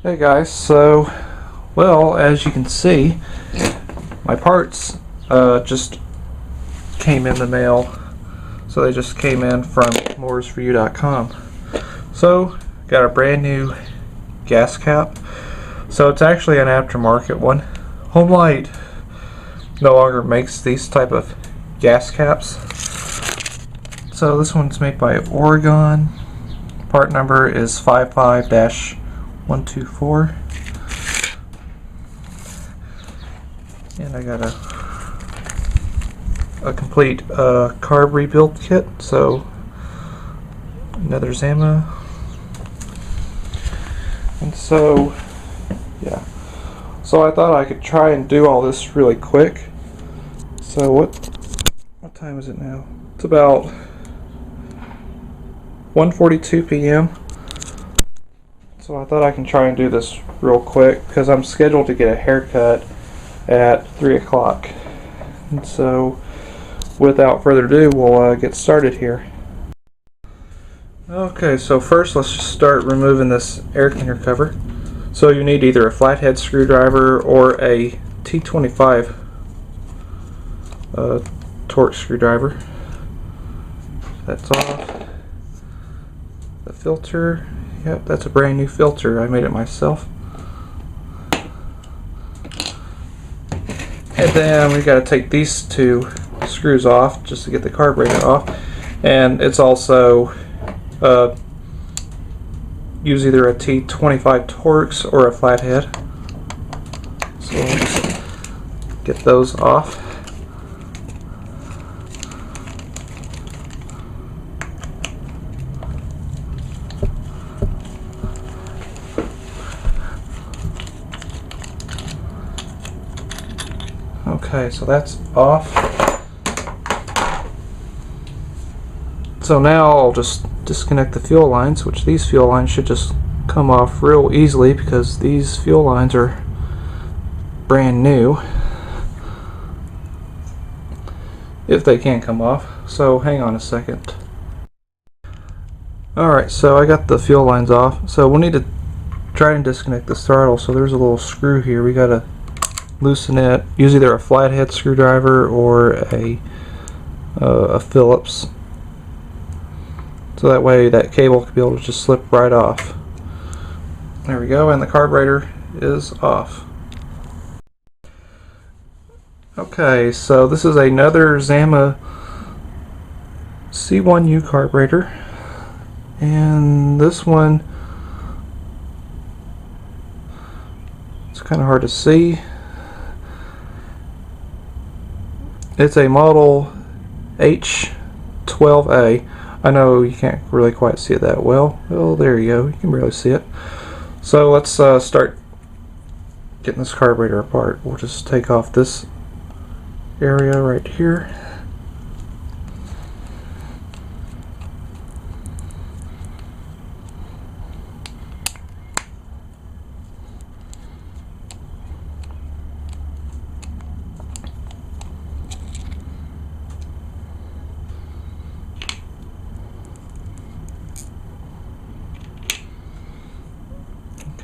Hey guys, so, well, as you can see, my parts just came in the mail. So they just came in from mooresforyou.com. So, got a brand new gas cap. So it's actually an aftermarket one. Homelite no longer makes these type of gas caps. So this one's made by Oregon. Part number is 55-124. And I got a complete carb rebuild kit. So another Zama. And so yeah. So I thought I could try and do all this really quick. So what time is it now? It's about 1:42 p.m. So I thought I can try and do this real quick because I'm scheduled to get a haircut at 3 o'clock. And so without further ado, we'll get started here. Okay, so first let's just start removing this air cleaner cover. So you need either a flathead screwdriver or a HT-21 torque screwdriver. That's off. The filter, yep, that's a brand new filter. I made it myself. And then we got to take these two screws off just to get the carburetor off. And it's also use either a T25 Torx or a flathead. So we'll just get those off. Okay, so that's off. So now I'll just disconnect the fuel lines, which these fuel lines should just come off real easily because these fuel lines are brand new, if they can come off. So hang on a second. Alright, so I got the fuel lines off. So we'll need to try and disconnect the throttle. So there's a little screw here. We gotta loosen it. Use either a flathead screwdriver or a Phillips. So that way that cable can be able to just slip right off. There we go, and the carburetor is off. Okay, so this is another Zama C1U carburetor. And this one, it's kind of hard to see. It's a model H-12A. I know you can't really quite see it that well. Well, there you go. You can barely see it. So let's start getting this carburetor apart. We'll just take off this area right here.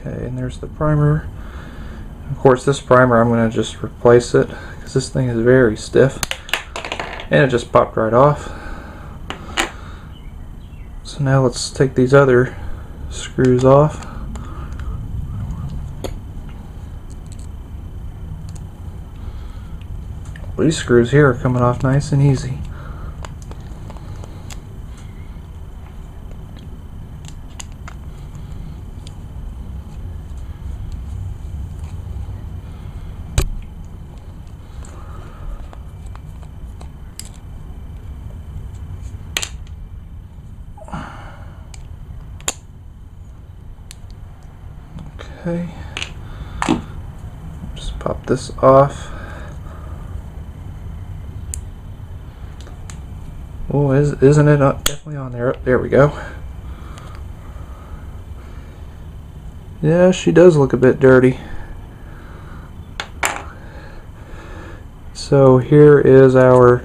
Okay, and there's the primer. Of course, this primer I'm going to just replace it because this thing is very stiff and it just popped right off. So now let's take these other screws off. These screws here are coming off nice and easy. Okay, just pop this off. Oh, isn't it definitely on there? There we go. Yeah, she does look a bit dirty. So here is our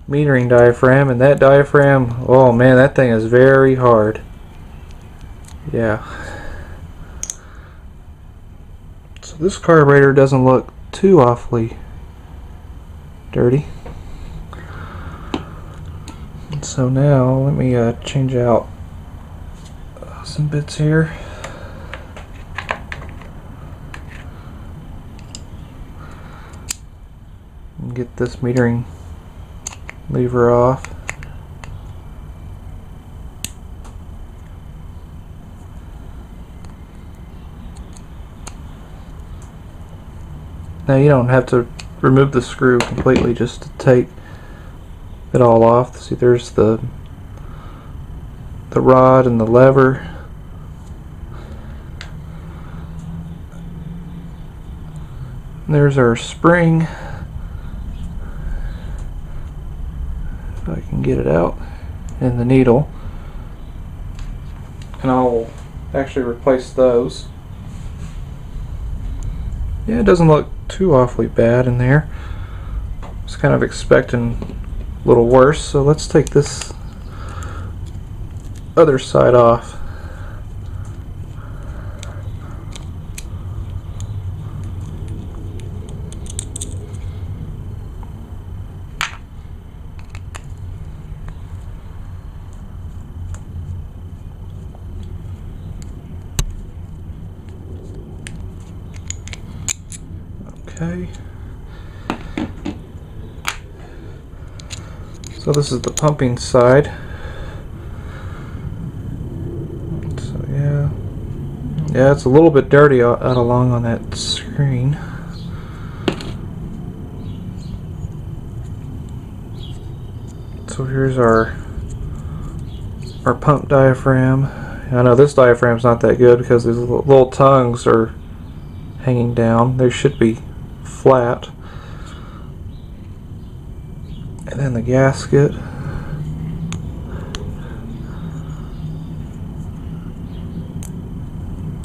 metering diaphragm, and that diaphragm, oh man, that thing is very hard. Yeah. So this carburetor doesn't look too awfully dirty. And so now let me change out some bits here. And get this metering lever off. Now you don't have to remove the screw completely just to take it all off. See, there's the rod and the lever. And there's our spring. If I can get it out. And the needle. And I'll actually replace those. Yeah, it doesn't look too awfully bad in there. I was kind of expecting a little worse, so let's take this other side off. Okay. So this is the pumping side. So yeah, it's a little bit dirty out along on that screen. So here's our pump diaphragm. I know this diaphragm's not that good because these little tongues are hanging down. They should be flat. And then the gasket.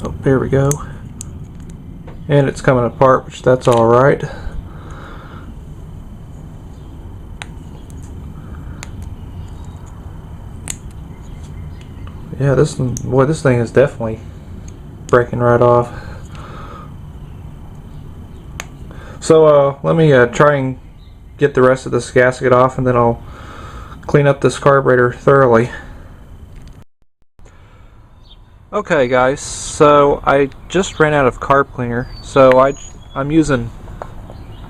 Oh, there we go. And it's coming apart, which that's all right. Yeah, this thing is definitely breaking right off. So let me try and get the rest of this gasket off, and then I'll clean up this carburetor thoroughly. Okay guys, so I just ran out of carb cleaner, so I'm using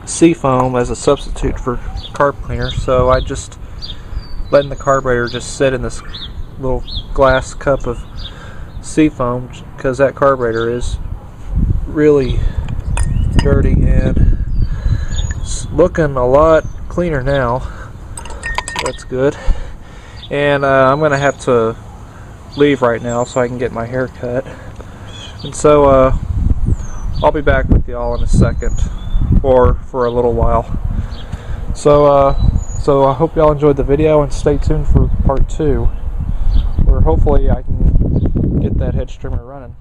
seafoam as a substitute for carb cleaner. So I just letting the carburetor just sit in this little glass cup of seafoam because that carburetor is really dirty and it's looking a lot cleaner now, so that's good. And I'm gonna have to leave right now so I can get my hair cut, and so I'll be back with y'all in a second or for a little while. So I hope y'all enjoyed the video, and stay tuned for part 2 where hopefully I can get that hedge trimmer running.